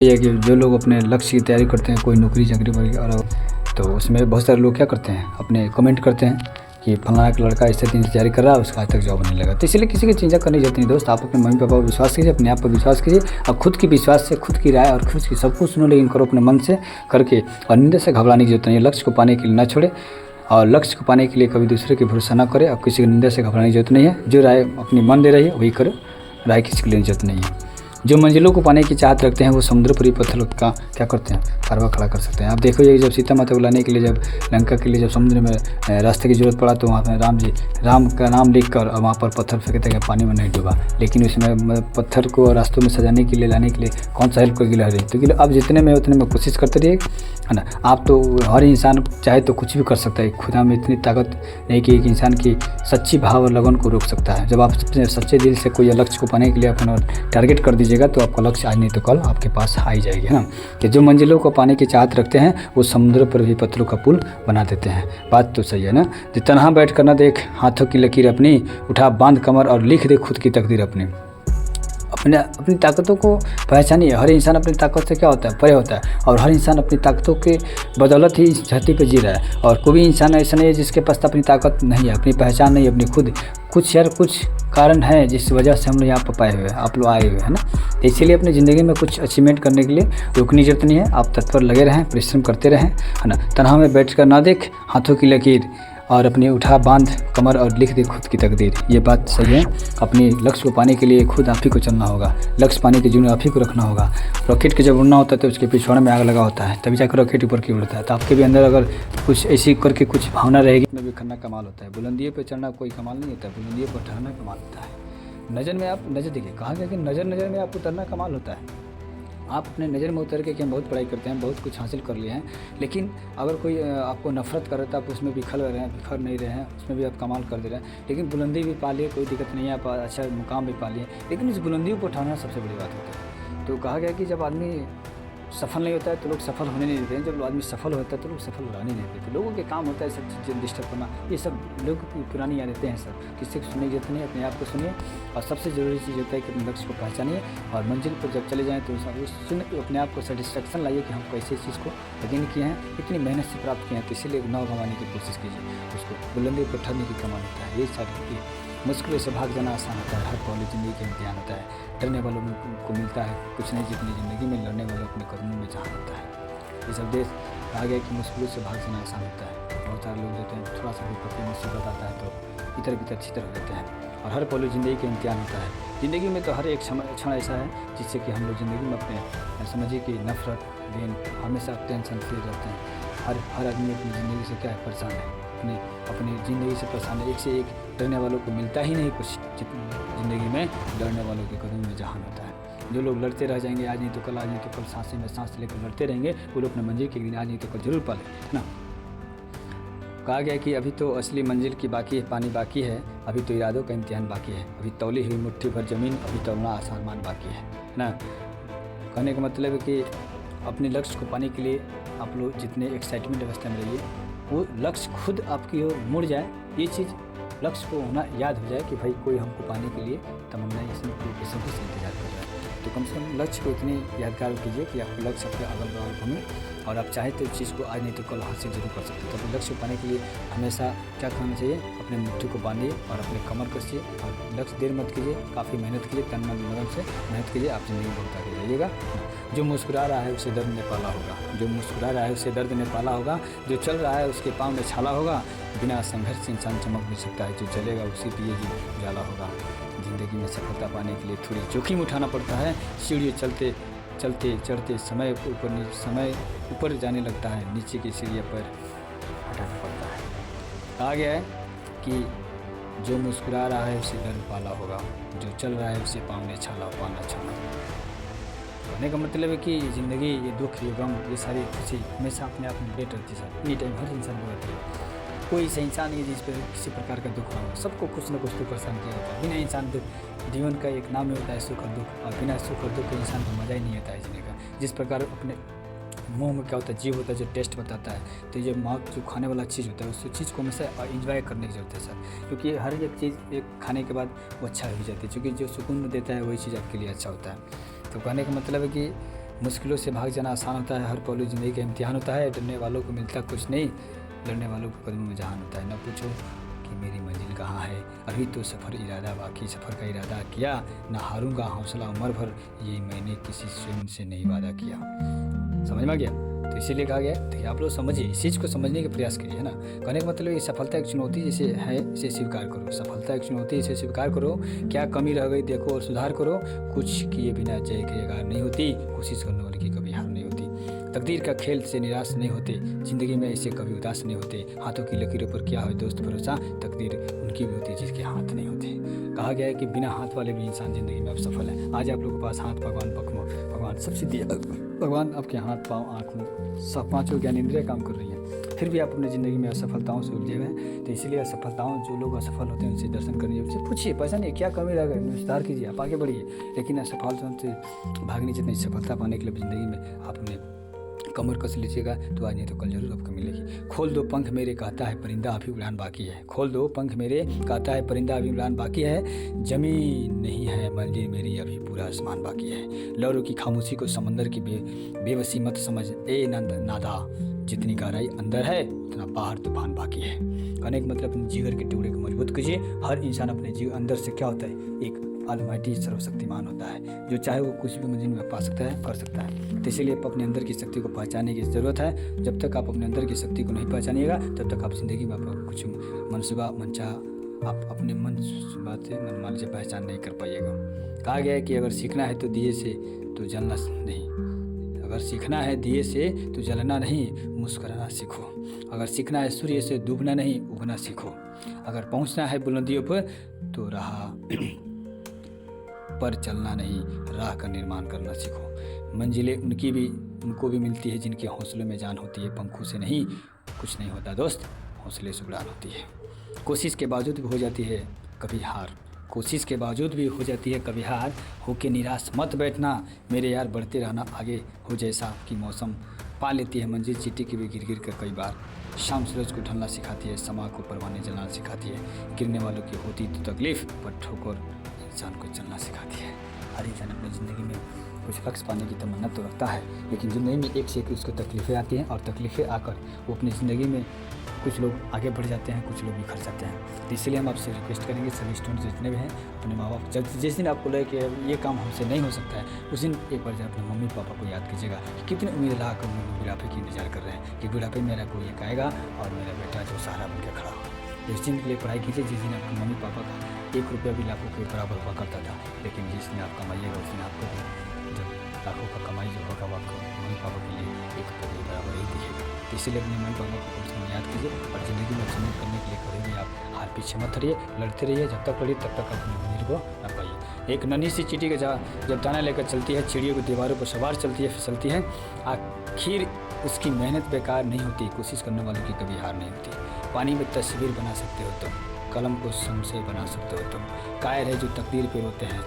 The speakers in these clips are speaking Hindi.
ये है कि जो लोग अपने लक्ष्य की तैयारी करते हैं, कोई नौकरी चाकरी वगैरह, तो उसमें बहुत सारे लोग क्या करते हैं, अपने कमेंट करते हैं कि फलाना का लड़का इससे दिन से तैयारी कर रहा है, उसका आज तक जॉब नहीं लगा। तो इसलिए किसी की चिंता करनी जरूरत नहीं दोस्त। आप अपने मम्मी पापा पर विश्वास कीजिए, अपने आप पर विश्वास कीजिए और खुद की विश्वास से खुद की राय और खुद की सब कुछ सुनो, लेकिन करो अपने मन से करके। और निंदा से घबराने की जरूरत नहीं है। लक्ष्य को पाने के लिए ना छोड़े और लक्ष्य को पाने के लिए कभी दूसरे की भरोसा ना करे और किसी की निंदा से घबराने की जरूरत नहीं है। जो राय अपनी मन दे रही है वही करो, राय किसी की लेने की जरूरत नहीं है। जो मंजिलों को पाने की चाहत रखते हैं वो समुद्र पर ही पत्थर का क्या करते हैं, कारवा खड़ा कर सकते हैं। आप देखो ये जब सीता माता को लाने के लिए, जब लंका के लिए जब समुद्र में रास्ते की जरूरत पड़ा तो वहाँ पर राम का नाम लिख कर और वहाँ पर पत्थर फेंकते हैं, पानी में नहीं डूबा। लेकिन उसमें पत्थर को रास्तों में सजाने के लिए, लाने के लिए कौन सा हेल्प करके ला रही। तो कि आप जितने में उतने में कोशिश करते रहिए, है ना। आप तो हर इंसान चाहे तो कुछ भी कर सकता है। खुदा में इतनी ताकत नहीं कि एक इंसान की सच्ची भाव और लगन को रोक सकता है। जब आप अपने सच्चे दिल से कोई लक्ष्य को पाने के लिए अपना टारगेट कर दीजिएगा तो आपका लक्ष्य आज नहीं तो कल आपके पास आ ही जाएगी, है ना। कि जो मंजिलों को पाने की चाहत रखते हैं वो समुद्र पर भी पत्थरों का पुल बना देते हैं। बात तो सही है ना। जो तनहा बैठ कर ना देख हाथों की लकीर अपनी, उठा बांध कमर और लिख दे खुद की तकदीर अपनी। अपनी ताकतों को पहचानिए। हर इंसान अपनी ताकत से क्या होता है, परे होता है। और हर इंसान अपनी ताकतों के बदौलत ही इस धरती पर जी रहा है। और कोई भी इंसान ऐसा नहीं है जिसके पास अपनी ताकत नहीं है, अपनी पहचान नहीं है, अपनी खुद कुछ कारण है जिस वजह से हम लोग यहाँ पर पाए हुए हैं, आप लोग आए हुए हैं ना। इसीलिए अपनी ज़िंदगी में कुछ अचीवमेंट करने के लिए रुकनी जरूरत नहीं है। आप तत्पर लगे रहें, परिश्रम करते रहें, है ना। तनहा में बैठ कर ना देख हाथों की लकीर और अपनी उठा बांध कमर और लिख दे खुद की तकदीर। ये बात सही है। अपने लक्ष्य को पाने के लिए खुद आप ही को चलना होगा। लक्ष्य पाने के जुनून आप ही को रखना होगा। रॉकेट के जब उड़ना होता है तो उसके पिछवाड़े में आग लगा होता है, तभी जाकर रॉकेट ऊपर की उड़ता है। तो आपके भी अंदर अगर कुछ ऐसी करके कुछ भावना रहेगी, में भी करना कमाल होता है। बुलंदियों पर चढ़ना कोई कमाल नहीं होता है, बुलंदियों पर ठहरना कमाल होता है। नज़र में आप नज़र देखिए, कहा गया कि नज़र में आप उतरना कमाल होता है। आप अपने नज़र में उतर के कि हम बहुत पढ़ाई करते हैं, बहुत कुछ हासिल कर लिए हैं, लेकिन अगर कोई आपको नफरत कर रहा था, आप उसमें बिखर रहे हैं, बिखर नहीं रहे हैं, उसमें भी आप कमाल कर दे रहे हैं। लेकिन बुलंदी भी पा लिए, कोई दिक्कत नहीं है, आप अच्छा मुकाम भी पा लिए, लेकिन इस बुलंदियों को उठाना सबसे बड़ी बात होती है। तो कहा गया कि जब आदमी सफल नहीं होता है तो लोग सफल होने नहीं देते हैं, जब आदमी सफल होता है तो लोग सफल होने नहीं देते। लोगों के काम होता है सब चीज़ें डिस्टर्ब करना, ये सब लोग की पुरानी आदतें हैं। सब किसी को सुनने की जरूरत नहीं है, अपने आप को सुनिए। और सबसे ज़रूरी चीज़ होता है कि अपने लक्ष्य को पहचानिए और मंजिल पर जब चले जाएँ तो सुन अपने आप को सेटिस्फेक्शन लाइए कि हम कैसे इस चीज़ को यकीन किए हैं, इतनी मेहनत से प्राप्त किए हैं। तो इसीलिए नाव गंवाने की कोशिश कीजिए, उसको बुलंदी पर ठहरने की कमाल होता है। यही सारी मुश्किलों से भाग जाना आसान होता है। हर पहलू ज़िंदगी का इम्तिहान होता है। डरने वालों को मिलता है कुछ नहीं जितनी ज़िंदगी में, लड़ने वालों अपने कदमों में जहाँ होता है। ये सब देश आ गया कि मुश्किलों से भाग जाना आसान होता है। बहुत सारे लोग होते हैं थोड़ा सा भी पत्नी मुसीबत आता है तो इधर भीतर अच्छी तरह रहते हैं। और हर पहलू ज़िंदगी का इम्तिहान होता है। ज़िंदगी में तो हर एक क्षण ऐसा है जिससे कि हम लोग ज़िंदगी में अपने समझिए कि नफरत गेन हमेशा टेंशन फ्री रहते हैं। हर आदमी अपनी ज़िंदगी से क्या है, परेशान है, अपनी ज़िंदगी से परेशान है। एक से एक डरने वालों को मिलता ही नहीं कुछ ज़िंदगी में, डरने वालों के कदम में जहान होता है। जो लोग लड़ते रह जाएंगे, आज नहीं तो कल, आज नहीं तो कल, सांसें में सांस लेकर लड़ते रहेंगे, वो लोग अपने मंजिल के दिन आज नहीं तो कल जरूर पाले, है ना। कहा गया कि अभी तो असली मंजिल की बाकी है, पानी बाकी है, अभी तो इरादों का इम्तिहान बाकी है, अभी तौली हुई मुट्ठी भर ज़मीन, अभी तौलना आसमान बाकी है ना। कहने का मतलब है कि अपने लक्ष्य को पाने के लिए आप लोग जितने एक्साइटमेंट अवस्था में रहिए, वो लक्ष्य खुद आपकी ओर मुड़ जाए। ये चीज़ लक्ष्य को होना याद हो जाए कि भाई कोई हमको पाने के लिए तमन्ना इसमें बेसब्री से इंतजार कर रहा है। तो कम से कम लक्ष्य को इतने यादगार कीजिए कि आपको लक्ष्य अपने अगल बगल घूमे और आप चाहें तो इस चीज़ को आज नहीं तो कल हासिल जरूर कर सकते हैं। तो अपने लक्ष्य को पाने के लिए हमेशा क्या करना चाहिए, अपने मुट्ठी को बांधिए और अपने कमर कसिए और लक्ष्य देर मत कीजिए, काफ़ी मेहनत कीजिए, तन मन लगन से मेहनत कीजिए, आप ज़िंदगी बहुत आगे जाइएगा। जो मुस्कुरा रहा है उसे दर्द ने पाला होगा, जो मुस्कुरा रहा है उसे दर्द ने पाला होगा, जो चल रहा है उसके पाँव में छाला होगा, बिना संघर्ष से इंसान चमक नहीं सकता है, जो चलेगा उसी दिए उजाला होगा। ज़िंदगी में सफलता पाने के लिए थोड़ी जोखिम उठाना पड़ता है। सीढ़ियाँ चढ़ते समय ऊपर जाने लगता है, नीचे की सीढ़ियाँ पर हटाना पड़ता है। कहा गया है कि जो मुस्कुरा रहा है उसे दर्द पाला होगा, जो चल रहा है उसे पाँव में छाला पाना छाला। कहने का मतलब है कि ज़िंदगी ये दुख ये गम ये सारी खुशी हमेशा अपने आप में लेट रहती है। एनी टाइम हर इंसान को रहती है। कोई ऐसा इंसान नहीं है जिस पर किसी प्रकार का दुख ना हो, सबको कुछ न कुछ तो परेशान किया जाता है। बिना इंसान दुख जीवन का एक नाम ही होता है सुख और दुख, और बिना सुख और दुख के इंसान को मज़ा ही नहीं आता है जीने का। जिस प्रकार अपने मुंह में क्या होता है, जीव होता है जो टेस्ट बताता है, तो ये माउथ जो खाने वाला चीज़ होता है उस चीज़ को हमेशा इंजॉय करने की जरूरत है सर। क्योंकि हर एक चीज़ एक खाने के बाद वो अच्छा हो जाती है, क्योंकि जो सुकून देता है वही चीज़ आपके लिए अच्छा होता है। तो कहने का मतलब है कि मुश्किलों से भाग जाना आसान होता है, हर पहलू ज़िंदगी का इम्तिहान होता है। डरने वालों को मिलता कुछ नहीं, लड़ने वालों को कदमों में जहान होता है। न पूछो कि मेरी मंजिल कहाँ है, अभी तो सफ़र इरादा बाकी, सफ़र का इरादा किया, न हारूंगा हौसला उम्र भर, ये मैंने किसी स्वयं से नहीं वादा किया। समझ में आ गया? तो इसीलिए कहा गया, देखिए आप लोग समझिए, इस चीज़ को समझने का प्रयास कीजिए, है ना। कहने का मतलब ये सफलता एक चुनौती जैसे है, इसे स्वीकार करो। सफलता एक चुनौती, इसे स्वीकार करो। क्या कमी रह गई देखो और सुधार करो। कुछ किए बिना जय की हार नहीं होती, कोशिश करने वाले की कभी हार नहीं होती। तकदीर का खेल से निराश नहीं होते, ज़िंदगी में ऐसे कभी उदास नहीं होते। हाथों की लकीरों पर क्या हो दोस्त भरोसा, तकदीर उनकी भी होती है जिसके हाथ नहीं होते। कहा गया है कि बिना हाथ वाले भी इंसान ज़िंदगी में अब सफल है। आज आप लोगों के पास हाथ भगवान सबसे दिया, भगवान आपके हाथ पाँव आँख मुँह सब पाँचों ज्ञानेंद्रियाँ काम कर रही हैं, फिर भी आप अपनी ज़िंदगी में असफलताओं से उलझे हुए हैं। तो इसीलिए असफलताओं, जो लोग असफल होते हैं उनसे दर्शन करिए, उनसे पूछिए, पहचानिए क्या कमी रह गई, सुधार कीजिए, आप आगे बढ़िए। लेकिन असफलता से भागने जितनी सफलता पाने के लिए ज़िंदगी में आपने कमर कस लीजिएगा तो आज नहीं तो कल जरूर आपको मिलेगी। खोल दो पंख मेरे कहता है परिंदा अभी उड़ान बाकी है। खोल दो पंख मेरे कहता है परिंदा अभी उड़ान बाकी है। जमीन नहीं है मंजिल मेरी अभी पूरा आसमान बाकी है। लहरों की खामोशी को समंदर की बेबसी मत समझ ए नादा, जितनी गहराई अंदर है उतना बाहर तूफान बाकी है। कहने का मतलब अपने जिगर के टुकड़े को मजबूत कीजिए। हर इंसान अपने जीवन अंदर से क्या होता है, एक ऑलमाइटी सर्वशक्तिमान होता है, जो चाहे वो कुछ भी मंजिल में पा सकता है, कर सकता है। तो इसीलिए आप अपने अंदर की शक्ति को पहचानने की ज़रूरत है। जब तक आप अपने अंदर की शक्ति को नहीं पहचानिएगा तब तक आप ज़िंदगी में अपना कुछ मंशा आप अपने मन बात से मन मान से पहचान नहीं कर पाइएगा। कहा गया है कि अगर सीखना है तो दिए से तो जलना नहीं, अगर सीखना है दिए से तो जलना नहीं, मुस्कुराना सीखो। अगर सीखना है सूर्य से डूबना नहीं, उगना सीखो। अगर पहुंचना है बुलंदियों पर तो राह पर चलना नहीं, राह का निर्माण करना सीखो। मंजिलें उनको भी मिलती है जिनके हौसलों में जान होती है। पंखों से नहीं कुछ नहीं होता दोस्त, हौसले से उड़ान होती है। कोशिश के बावजूद भी हो जाती है कभी हार, कोशिश के बावजूद भी हो जाती है कभी हार। होके निराश मत बैठना मेरे यार, बढ़ते रहना आगे हो जैसा कि मौसम। पा लेती है मंजिल चींटी की भी गिर गिर कर कई बार। शाम सूरज को ढलना सिखाती है, समा को परवाने जलाना सिखाती है। गिरने वालों की होती तो तकलीफ, पर ठोकर इंसान को चलना सिखाती है। हर इंसान अपनी ज़िंदगी में कुछ लक्ष्य पाने की तमन्ना तो रखता है, लेकिन ज़िंदगी में एक से एक उसको तकलीफ़ें आती हैं, और तकलीफ़ें आकर वो अपनी ज़िंदगी में कुछ लोग आगे बढ़ जाते हैं, कुछ लोग बिखर जाते हैं। तो इसलिए हम आपसे रिक्वेस्ट करेंगे, सभी स्टूडेंट जितने भी हैं, अपने माँ बाप जिस दिन आपको लगे कि ये काम हमसे नहीं हो सकता है, उस दिन एक बार अपने मम्मी पापा को याद कीजिएगा कि कितनी उम्मीद लगा कर उन्होंने बुढ़ापे की इंतजार कर रहे हैं कि बुढ़ापे में मेरा कोई एक आएगा और मेरा बेटा जो सहारा बन के खड़ा हो। तो इस दिन के लिए पढ़ाई कीजिए जिस दिन आपके मम्मी पापा का 1 रुपया भी लाखों के बराबर हुआ करता था, लेकिन जिस दिन आप कमाइएगा उस दिन आपको जब लाखों का कमाई जो होगा वो आपको मम्मी पापा के लिए 1 रुपये के बराबर ही दिखेगा। तो इसीलिए अपने मम्मी पापा को कम से कम याद कीजिए, और ज़िंदगी में अचीवमेंट करने के लिए कभी भी आप हार पीछे मत रहिए, लड़ते रहिए। जब तक लड़िए तब तक अपनी मंजिल को न पाइए। एक नन्ही सी चींटी का जब दाना लेकर चलती है, चिड़ियों को दीवारों पर सवार चलती है, फिसलती है, आखिर उसकी मेहनत बेकार नहीं होती। कोशिश करने वालों की कभी हार नहीं होती। पानी में तस्वीर बना सकते हो तुम, कलम को शमशेर बना सकते हो तुम। कायर है जो तकदीर पे रोते हैं,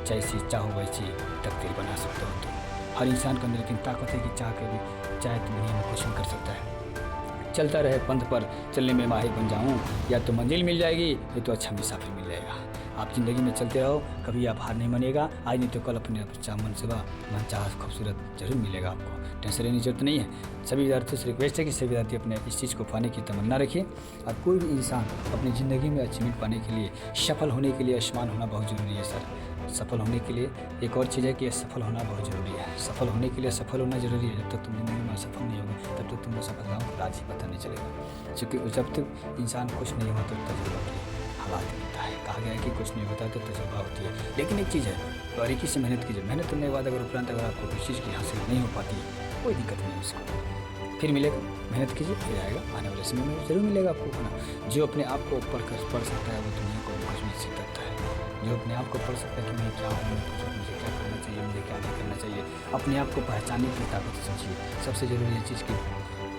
जैसी चाहो वैसी तकदीर बना सकते हो तुम। हर इंसान के अंदर इतनी ताकत है कि चाहे तो दुनिया में कुछ भी कर सकता है। चलता रहे पंथ पर चलने में माहिर बन जाऊँ, या तो मंजिल मिल जाएगी या तो अच्छा मुसाफिर मिल जाएगा। आप ज़िंदगी में चलते रहो, कभी आप हार नहीं मानिएगा। आज नहीं तो कल अपने मन चाह खूबसूरत जरूर मिलेगा आपको, टेंशन लेने की जरूरत नहीं है। सभी विद्यार्थियों से रिक्वेस्ट है कि सभी विद्यार्थी अपने इस चीज़ को पाने की तमन्ना रखिए। और कोई भी इंसान अपनी ज़िंदगी में अचीवमेंट पाने के लिए, सफल होने के लिए आयुष्मान होना बहुत ज़रूरी है सर। सफल होने के लिए एक और चीज़ है कि सफल होना बहुत ज़रूरी है। सफल होने के लिए सफल होना ज़रूरी है। जब तक तुम ज़िंदगी में सफल नहीं होगे तब तक तुमको सफलताओं का राज ही पता नहीं चलेगा, क्योंकि जब तक इंसान खुश नहीं होता तो तजुर्बा की हालात होता है। कहा गया है कि कुछ नहीं होता तो तजुर्बा होती है। लेकिन एक चीज़ है, बारीकी से मेहनत कीजिए। मेहनत करने के बाद अगर उपरांत अगर आपको किसी चीज़ की हासिल नहीं हो पाती है, कोई दिक्कत नहीं है, उसको फिर मिलेगा। मेहनत कीजिए, फिर आएगा, आने वाले समय में जरूर मिलेगा आपको ना। जो अपने आप को पढ़ सकता है वो दुनिया को कुछ भी सीख सकता है। जो अपने आप को पढ़ सकता है कि मैं क्या हूँ, मुझे क्या करना चाहिए, मुझे क्या नहीं करना चाहिए, अपने आप को पहचानने की ताकत समझिए। सबसे ज़रूरी है चीज़ की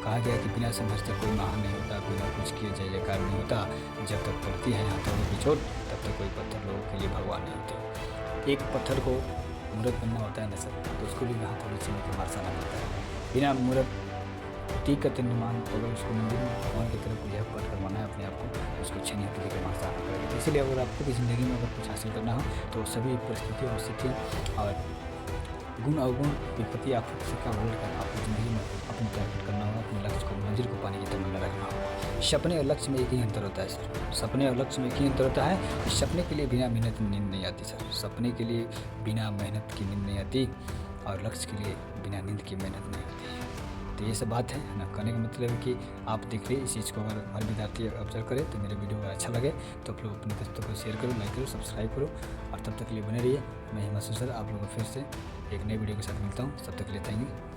कहा गया है कि बिना संघर्ष तक कोई महान नहीं होता, बिना कुछ किए जय जयकार नहीं होता। जब तक पड़ती है हाथों की चोट तब तक कोई पत्थर लोगों के लिए भगवान नहीं होते। एक पत्थर को मूर्त बनना होता है ना सर, तो उसको भी हाथों में चीनी के मार साना पड़ता है। बिना मूर्त टीक का निर्माण अगर उसको मंदिर में भगवान की तरफ पूजा पाठ करवाना है अपने आप को, उसको छेनी हथेली के मार साना पड़ेगा। इसलिए अगर आपको भी ज़िंदगी में अगर कुछ हासिल करना हो तो सभी परिस्थितियों और स्थिति और गुण अवगुण विपत्ति आफत से क्या बोल कर आपको ज़िंदगी में अपनी टारगेट करना होगा, अपने लक्ष्य को मंजिल को पाने की तमन्ना रखना होगा। सपने और लक्ष्य में एक ही अंतर होता है सर, सपने और लक्ष्य में एक ही अंतर होता है कि सपने के लिए बिना मेहनत की नींद नहीं आती सर, सपने के लिए बिना मेहनत की नींद नहीं आती और लक्ष्य के लिए बिना नींद की मेहनत नहीं होती। तो ये सब बात है ना, कहने का मतलब है कि आप देख रहे इस चीज़ को अगर हर विद्यार्थी ऑब्जर्व करे तो मेरे वीडियो अगर अच्छा लगे तो आप लोग अपने दोस्तों को शेयर करो, लाइक करो, सब्सक्राइब करो और तब तक के लिए बने रहिए। मैं हिमांशु सर आप लोगों को फिर से एक नई वीडियो के साथ मिलता हूँ, तब तक के लिए थैंक यू।